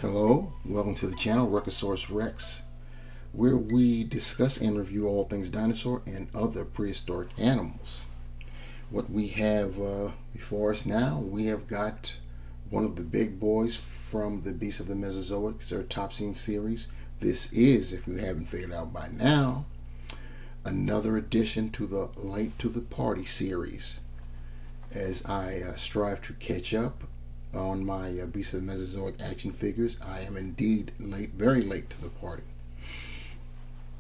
Hello, welcome to the channel Record Rex, where we discuss and review all things dinosaur and other prehistoric animals. What we have before us now, we have got one of the big boys from the Beasts of the Mesozoic Ceratopsian series. This is, if you haven't figured out by now, another addition to the Late to the Party series, as I strive to catch up on my Beasts of the Mesozoic action figures. I am indeed late, very late to the party.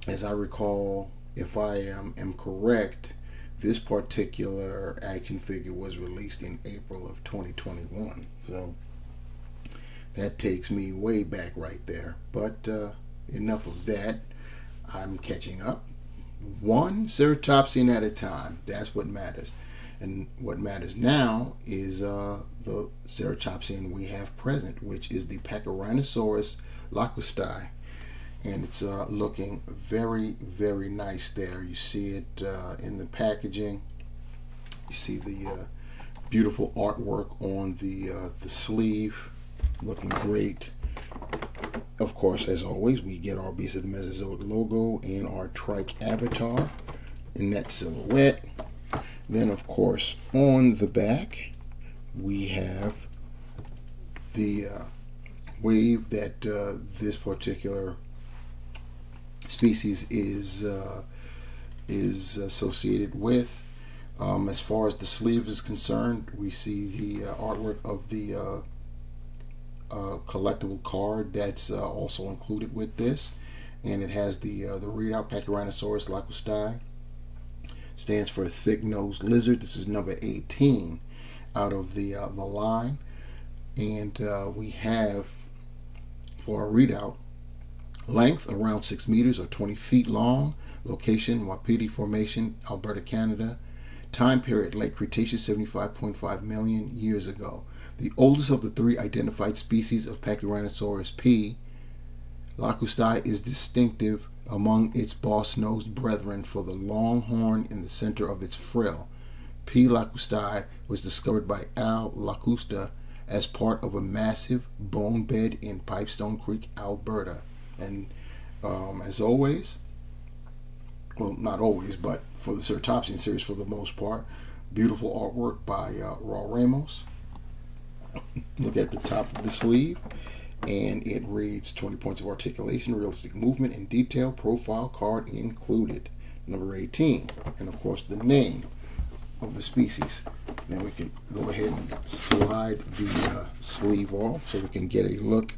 As I recall, if I am correct, this particular action figure was released in April of 2021. So that takes me way back right there. But enough of that. I'm catching up. One Ceratopsian at a time. That's what matters. And what matters now is the Ceratopsian we have present, which is the Pachyrhinosaurus lacustae. And it's looking very, very nice there. You see it in the packaging. You see the beautiful artwork on the sleeve. Looking great. Of course, as always, we get our Beast of the Mesozoic logo and our trike avatar in that silhouette. Then, of course, on the back, we have the wave that this particular species is associated with. As far as the sleeve is concerned, we see the artwork of the collectible card that's also included with this, and it has the readout Pachyrhinosaurus lacustae. Stands for thick-nosed lizard. This is number 18 out of the line, and we have, for a readout, length around 6 meters or 20 feet long, location Wapiti Formation, Alberta, Canada, time period late Cretaceous, 75.5 million years ago. The oldest of the three identified species of Pachyrhinosaurus P. lacustae is distinctive among its boss-nosed brethren for the long horn in the center of its frill. P. lacustae was discovered by Al Lacusta as part of a massive bone bed in Pipestone Creek, Alberta. And as always, well, not always, but for the Ceratopsian series for the most part, beautiful artwork by Raul Ramos. Look at the top of the sleeve, and it reads 20 points of articulation, realistic movement, and detail, profile card included. Number 18, and of course the name of the species. Then we can go ahead and slide the sleeve off so we can get a look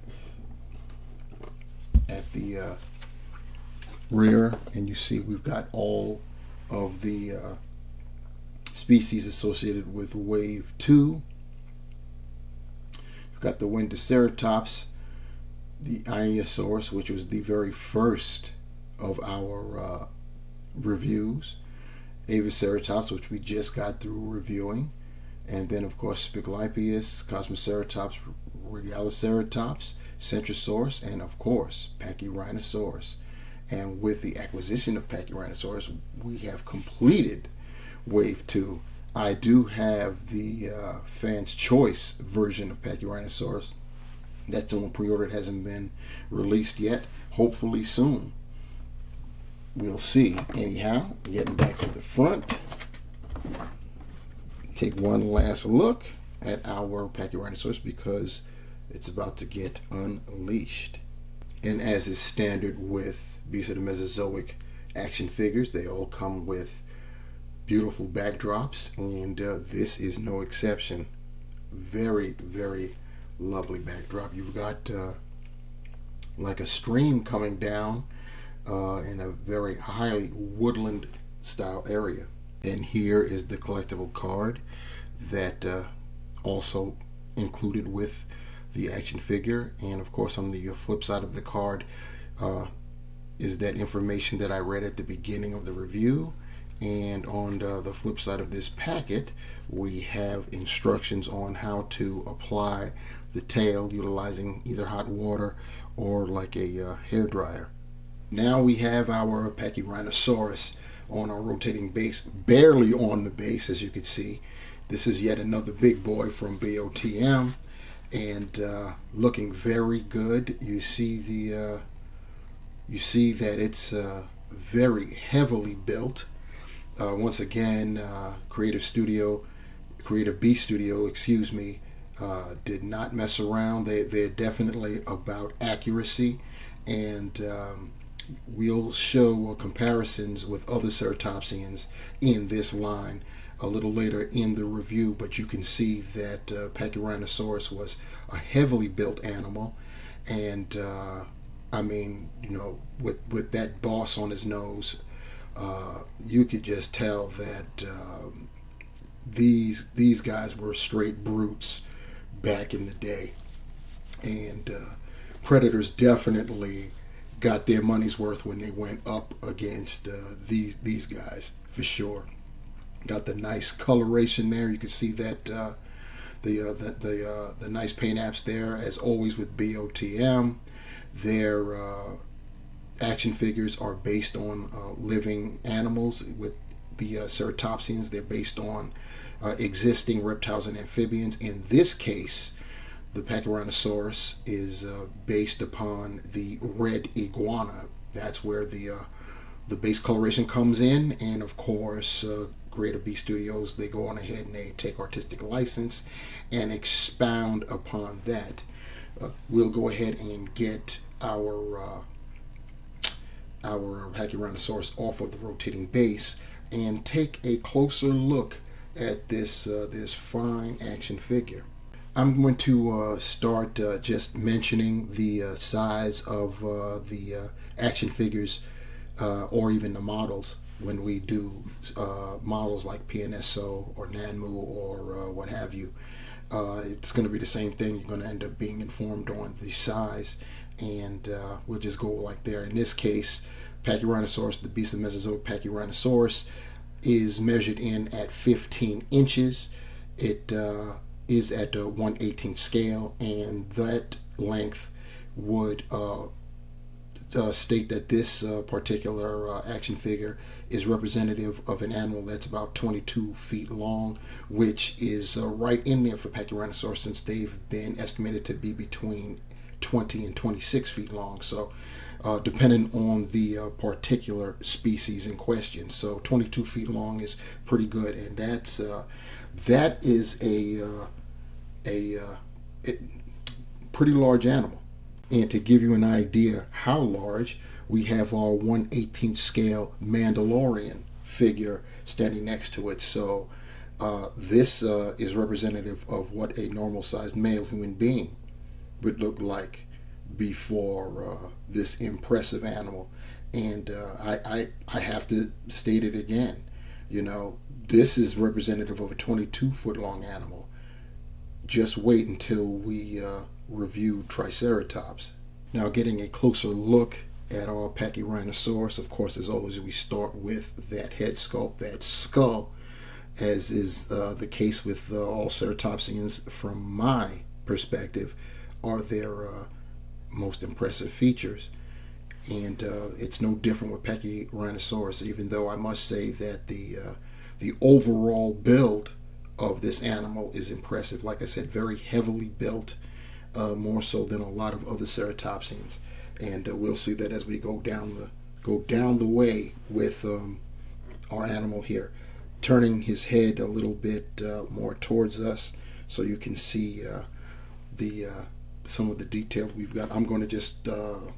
at the rear, and you see we've got all of the species associated with wave 2. We've got the Wendoceratops, the Iosaurus, which was the very first of our reviews, Avaceratops, which we just got through reviewing, and then of course Spiclypius, Cosmoceratops, Regaloceratops, Centrosaurus, and of course Pachyrhinosaurus. And with the acquisition of Pachyrhinosaurus, we have completed wave 2. I do have the Fan's Choice version of Pachyrhinosaurus. That's on pre-order. It hasn't been released yet. Hopefully soon. We'll see. Anyhow, getting back to the front. Take one last look at our Pachyrhinosaurus because it's about to get unleashed. And as is standard with Beasts of the Mesozoic action figures, they all come with beautiful backdrops, and this is no exception. Very, very lovely backdrop. You've got like a stream coming down in a very highly woodland style area. And here is the collectible card that also included with the action figure. And of course on the flip side of the card is that information that I read at the beginning of the review. And on the flip side of this packet, we have instructions on how to apply the tail utilizing either hot water or like a hair dryer. Now we have our Pachyrhinosaurus on our rotating base, barely on the base, as you can see. This is yet another big boy from BOTM. and looking very good. You see that it's very heavily built. Once again, Creative Beast Studio, excuse me, did not mess around. They're definitely about accuracy, and we'll show comparisons with other ceratopsians in this line a little later in the review, but you can see that Pachyrhinosaurus was a heavily built animal, and I mean, with that boss on his nose, you could just tell that these guys were straight brutes back in the day, and predators definitely got their money's worth when they went up against these guys, for sure. Got the nice coloration there. You can see that the nice paint apps there, as always with BOTM. Their action figures are based on living animals. With the ceratopsians, they're based on existing reptiles and amphibians. In this case, the Pachyrhinosaurus is based upon the red iguana. That's where the base coloration comes in, and of course, Creative Beast Studios, they go on ahead and they take artistic license and expound upon that. We'll go ahead and get our Pachyrhinosaurus off of the rotating base and take a closer look at this fine action figure. I'm going to start just mentioning the size of the action figures or even the models when we do models like PNSO or Nanmu or what have you. It's going to be the same thing. You're going to end up being informed on the size, and we'll just go like there. In this case, Pachyrhinosaurus, the beast of Mesozoic Pachyrhinosaurus, is measured in at 15 inches. It is at a 1/18 scale, and that length would state that this particular action figure is representative of an animal that's about 22 feet long, which is right in there for Pachyrhinosaurus, since they've been estimated to be between 20 and 26 feet long. So depending on the particular species in question. So 22 feet long is pretty good, and that is a pretty large animal. And to give you an idea how large, we have our 1/18 scale Mandalorian figure standing next to it. So this is representative of what a normal sized male human being would look like before this impressive animal. And I have to state it again, this is representative of a 22-foot long animal. Just wait until we review Triceratops. Now, getting a closer look at our Pachyrhinosaurus, of course, as always, we start with that head sculpt, that skull, as is the case with all ceratopsians from my perspective, are their most impressive features. And it's no different with Pachyrhinosaurus, even though I must say that the overall build of this animal is impressive. Like I said, very heavily built, more so than a lot of other ceratopsians, and we'll see that as we go down the way with our animal here, turning his head a little bit more towards us, so you can see some of the details we've got. I'm going to just the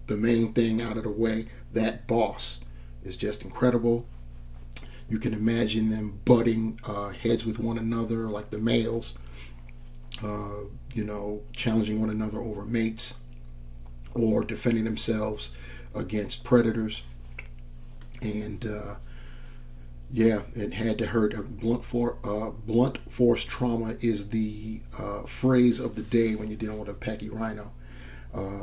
main thing out of the way. That boss is just incredible. You can imagine them butting heads with one another, like the males, challenging one another over mates or defending themselves against predators. And it had to hurt. Blunt force trauma is the phrase of the day when you're dealing with a Pachyrhino.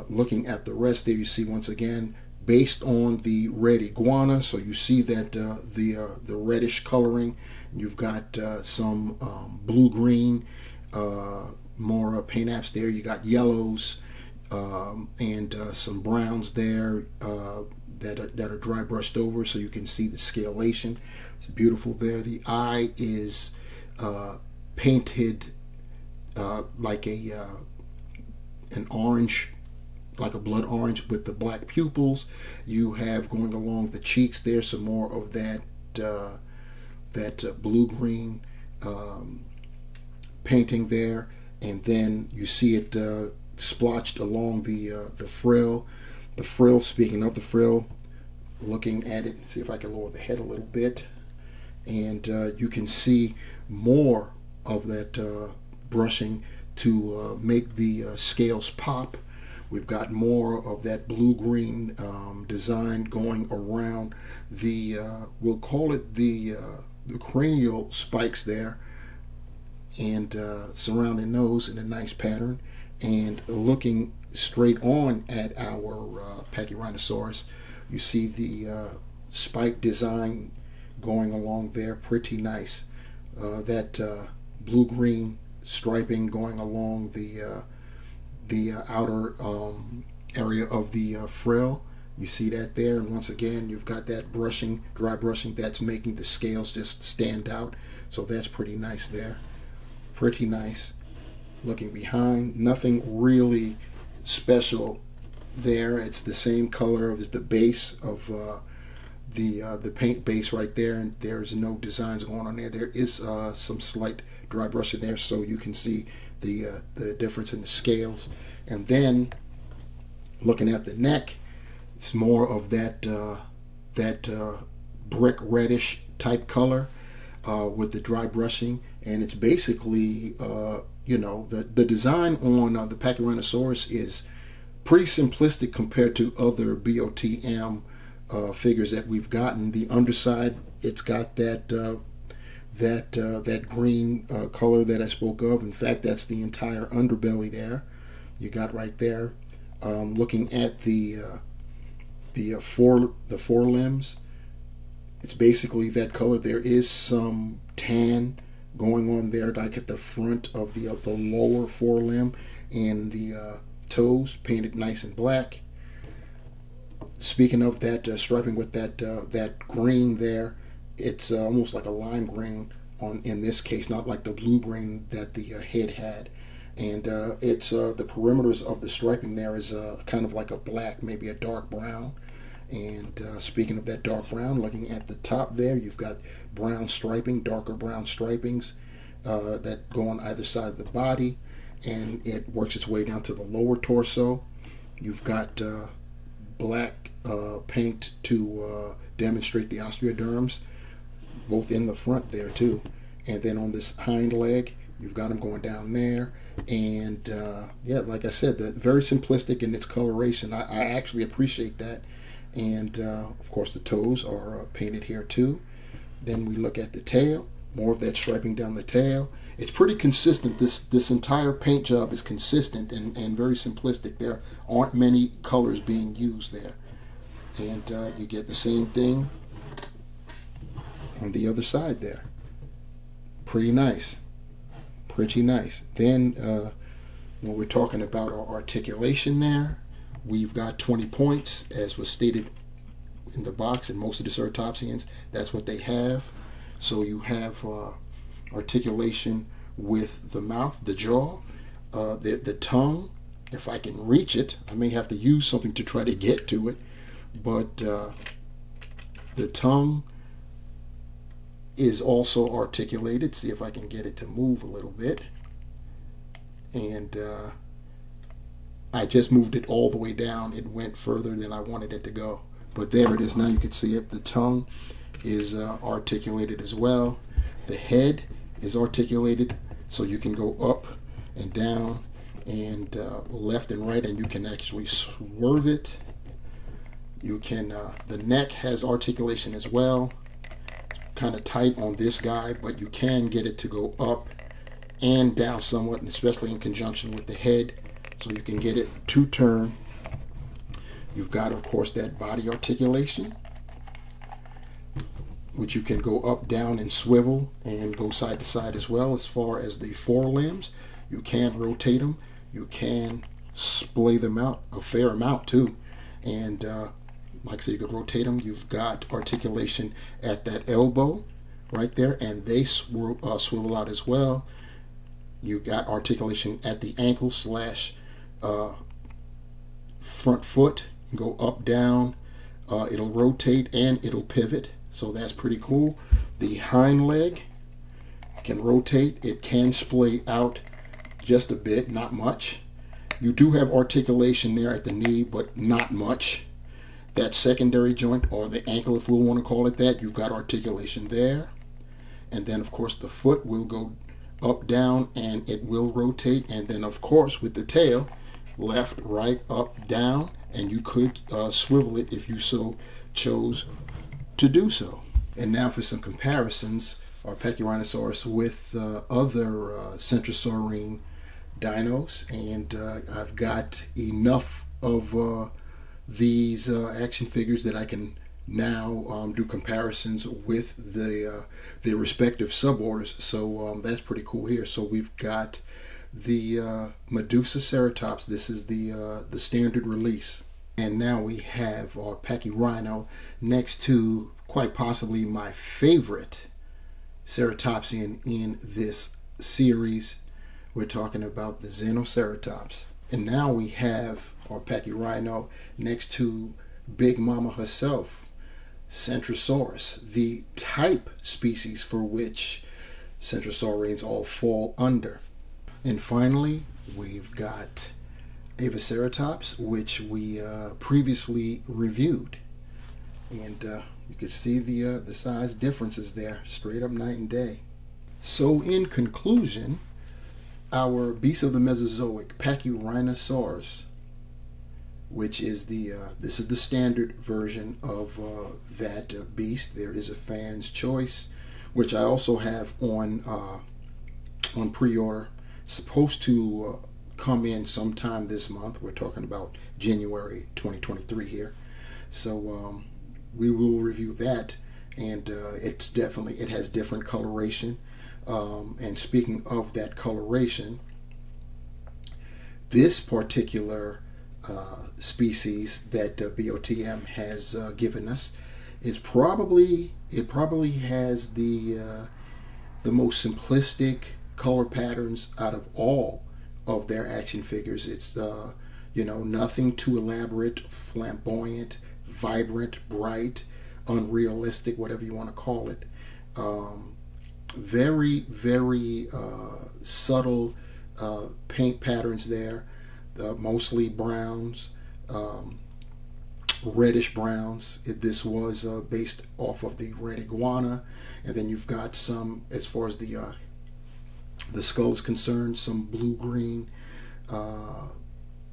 Looking at the rest there, you see once again, based on the red iguana, so you see that the reddish coloring. You've got some blue-green, more paint apps there. You got yellows and some browns there that are dry brushed over, so you can see the scalation. It's beautiful there. The eye is painted like an orange, like a blood orange with the black pupils. You have going along the cheeks there some more of that blue-green painting there, and then you see it splotched along the frill. The frill, speaking of the frill, looking at it, see if I can lower the head a little bit, and you can see more of that brushing to make the scales pop. We've got more of that blue-green design going around the, we'll call it the cranial spikes there, and surrounding those in a nice pattern. And looking straight on at our Pachyrhinosaurus, you see the spike design going along there, pretty nice. That blue-green striping going along the outer area of the frill. You see that there, and once again you've got that brushing, dry brushing, that's making the scales just stand out. So that's pretty nice there. Pretty nice. Looking behind, nothing really special there. It's the same color as the base of the paint base right there, and there's no designs going on there. There is some slight dry brushing there, so you can see the difference in the scales. And then looking at the neck, it's more of that brick reddish type color with the dry brushing, and it's basically the design on the Pachyrhinosaurus is pretty simplistic compared to other BOTM figures that we've gotten. The underside, it's got that green color that I spoke of. In fact, that's the entire underbelly there. You got right there. Looking at the forelimbs, it's basically that color. There is some tan going on there, like at the front of the lower forelimb, and the toes painted nice and black. Speaking of that striping with that green there, it's almost like a lime green in this case, not like the blue green that the head had. And it's the perimeters of the striping there is kind of like a black, maybe a dark brown. And speaking of that dark brown, looking at the top there, you've got brown striping, darker brown stripings that go on either side of the body, and it works its way down to the lower torso. You've got black paint to demonstrate the osteoderms, both in the front there too. And then on this hind leg, you've got them going down there. And yeah, like I said, very simplistic in its coloration. I actually appreciate that. And of course the toes are painted here too. Then we look at the tail, more of that striping down the tail. It's pretty consistent. This entire paint job is consistent and very simplistic. There aren't many colors being used there. And you get the same thing on the other side there. Pretty nice. Pretty nice. Then when we're talking about our articulation there, we've got 20 points, as was stated in the box, and most of the Ceratopsians, that's what they have. So you have articulation with the mouth, the jaw, the tongue. If I can reach it, I may have to use something to try to get to it, but the tongue is also articulated. See if I can get it to move a little bit. And I just moved it all the way down. It went further than I wanted it to go. But there it is. Now you can see it. The tongue is articulated as well. The head is articulated, so you can go up and down and left and right, and you can actually swerve it. You can, the neck has articulation as well. It's kind of tight on this guy, but you can get it to go up and down somewhat, and especially in conjunction with the head, so you can get it to turn. You've got, of course, that body articulation, which you can go up, down, and swivel, and go side to side as well. As far as the forelimbs, you can rotate them. You can splay them out a fair amount too. And like I said, you could rotate them. You've got articulation at that elbow right there, and they swivel out as well. You got articulation at the ankle slash front foot. Go up, down. It'll rotate and it'll pivot. So that's pretty cool. The hind leg can rotate. It can splay out just a bit, not much. You do have articulation there at the knee, but not much. That secondary joint, or the ankle if we want to call it that, you've got articulation there. And then of course the foot will go up, down, and it will rotate. And then of course with the tail, left, right, up, down, and you could swivel it if you so chose to do so. And now for some comparisons, our Pachyrhinosaurus with other centrosaurine dinos, and I've got enough of these action figures that I can now do comparisons with the respective suborders. So that's pretty cool here. So we've got the Medusa ceratops. This is the standard release, and now we have our Pachyrhino next to quite possibly my favorite ceratopsian in this series. We're talking about the Xenoceratops. And now we have our Pachyrhino next to Big Mama herself, Centrosaurus, the type species for which centrosaurines all fall under. And finally, we've got Avaceratops, which we previously reviewed. And you can see the size differences there, straight up night and day. So in conclusion, our beast of the Mesozoic, Pachyrhinosaurus, which is this is the standard version of that beast. There is a fan's choice, which I also have on pre-order. Supposed to come in sometime this month. We're talking about January 2023 here. So we will review that, and it has different coloration. And speaking of that coloration, this particular species that BOTM has given us is probably has the most simplistic color patterns out of all of their action figures. It's nothing too elaborate, flamboyant, vibrant, bright, unrealistic, whatever you want to call it. Very, very subtle paint patterns there, mostly browns, reddish browns. This was based off of the red iguana, and then you've got some, as far as the skull is concerned, some blue-green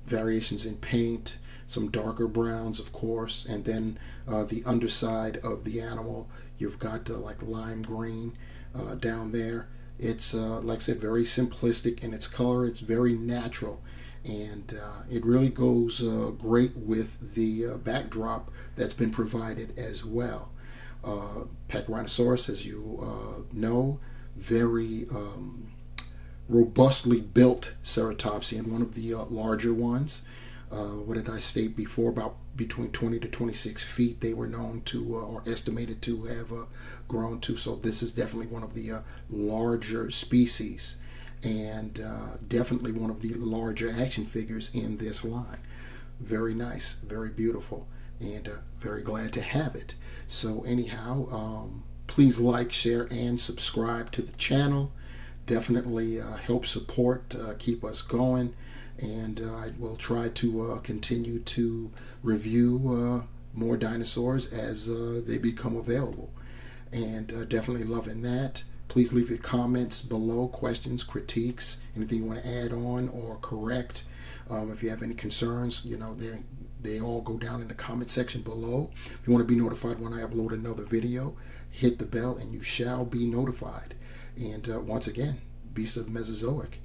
variations in paint, some darker browns, of course, and then the underside of the animal, you've got like lime green down there. It's like I said, very simplistic in its color. It's very natural, and it really goes great with the backdrop that's been provided as well. Pachyrhinosaurus, as you know, very robustly built ceratopsian, one of the larger ones. What did I state before? About between 20 to 26 feet they were known to, or estimated to have grown to. So this is definitely one of the larger species, and definitely one of the larger action figures in this line. Very nice, very beautiful, and very glad to have it. So anyhow, please like, share, and subscribe to the channel. Definitely help support, keep us going, and I will try to continue to review more dinosaurs as they become available, and definitely loving that. Please leave your comments below, questions, critiques, anything you want to add on or correct. If you have any concerns, they all go down in the comment section below. If you want to be notified when I upload another video, hit the bell and you shall be notified. And once again, beast of the Mesozoic,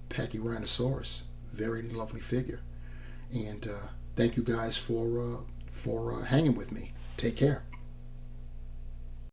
Pachyrhinosaurus, very lovely figure. And thank you guys for hanging with me. Take care.